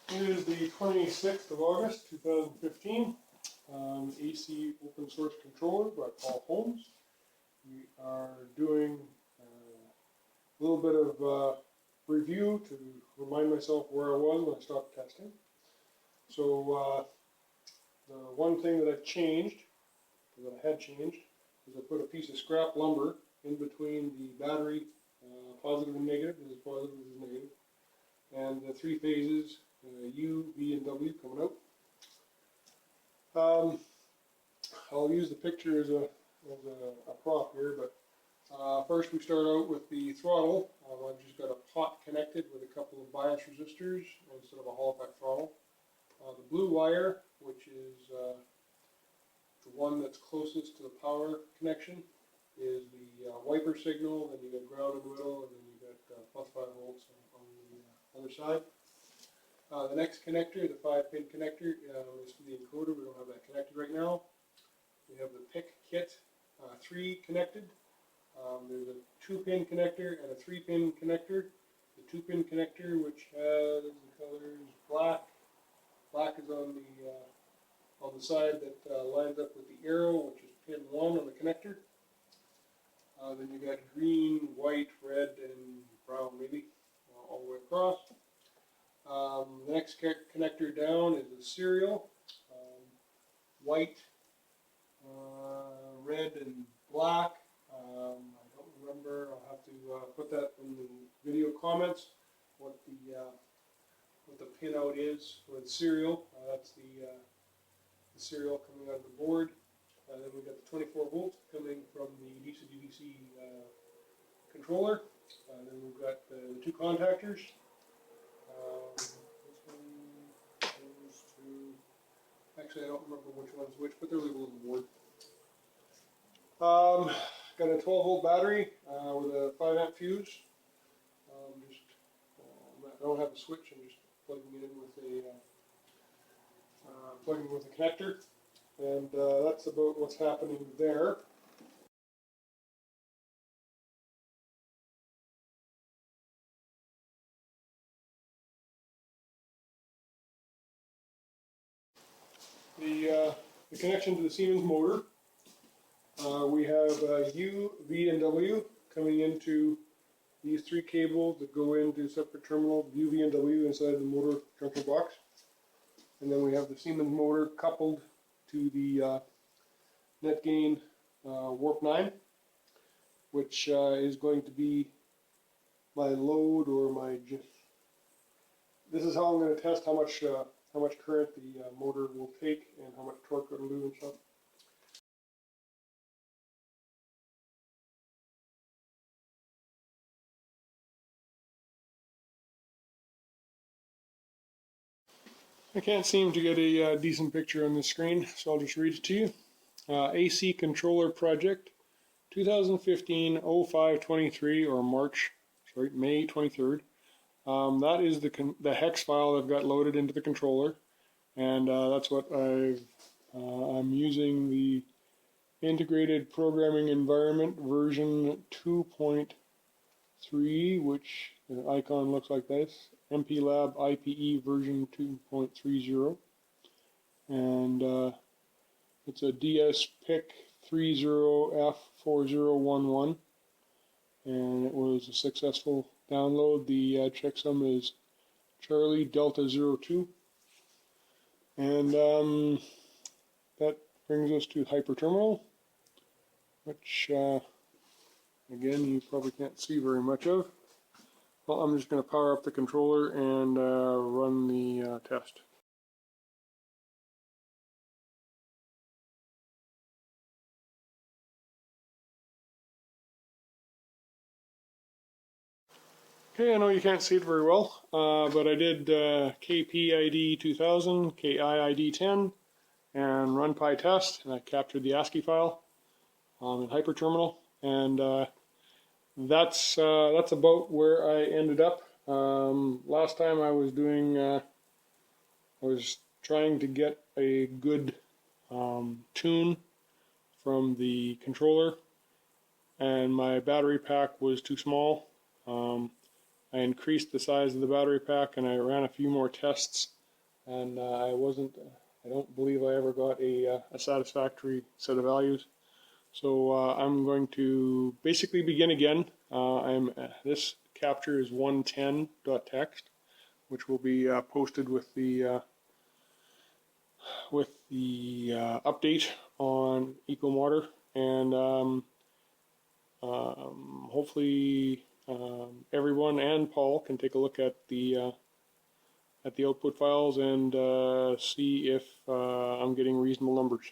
It is the 26th of August, 2015. AC Open Source Controller by Paul Holmes. We are doing a little bit of review to remind myself where I was when I stopped testing. So the one thing that I've changed, that I had changed, is I put a piece of scrap lumber in between the battery, positive and negative. This is positive, this is negative, and the three phases, U, V, and W coming out. I'll use the picture as a prop here, but first we start out with the throttle. I've just got a pot connected with a couple of bias resistors instead of a Hall effect throttle. The blue wire, which is the one that's closest to the power connection, is the wiper signal. Then you got ground in the middle, and then you got plus 5 volts on the other side. The next connector, the 5-pin connector, is for the encoder. We don't have that connected right now. We have the PIC kit 3 connected. There's a 2-pin connector and a 3-pin connector. The 2-pin connector, which has the colors black. Black is on the side that lines up with the arrow, which is pin 1 on the connector. Then you got green, white, red, and brown maybe all the way across. The next connector down is the serial, white, red, and black. I don't remember. I'll have to put that in the video comments what the pinout is for the serial. That's the serial coming out of the board. Then we've got the 24 volt coming from the DC-to-DC controller. Then we've got the 2 contactors. This one goes to, actually I don't remember which one's which, but they're labeled on the board. Got a 12 volt battery with a 5 amp fuse. I don't have a switch, I'm just plugging it in with a connector. And that's about what's happening there. The connection to the Siemens motor, we have U, V, and W coming into these 3 cables that go into separate terminals, U, V, and W inside the motor junction box. And then we have the Siemens motor coupled to the NetGain Warp 9, which is going to be my load, or my this is how I'm going to test how much current the motor will take and how much torque it'll do and stuff. I can't seem to get a decent picture on this screen, so I'll just read it to you. AC Controller Project 2015-05-23, or May 23rd. That is the hex file I've got loaded into the controller, and that's what I'm using the Integrated Programming Environment version 2.3, which the icon looks like this. MPLAB IPE version 2.30, and it's a DSPIC 30F4011, and it was a successful download. The checksum is Charlie Delta 02, and that brings us to Hyperterminal, which again you probably can't see very much of. Well, I'm just going to power up the controller and run the test. Okay, I know you can't see it very well, but I did KPID 2000, KIID 10, and runpy test, and I captured the ASCII file in Hyperterminal, and that's about where I ended up. Last time I was doing, I was trying to get a good tune from the controller, and my battery pack was too small. I increased the size of the battery pack, and I ran a few more tests and I don't believe I ever got a satisfactory set of values. So I'm going to basically begin again. This capture is 110.txt, which will be posted with the update on EcoMotor, and hopefully everyone and Paul can take a look at the output files and see if I'm getting reasonable numbers.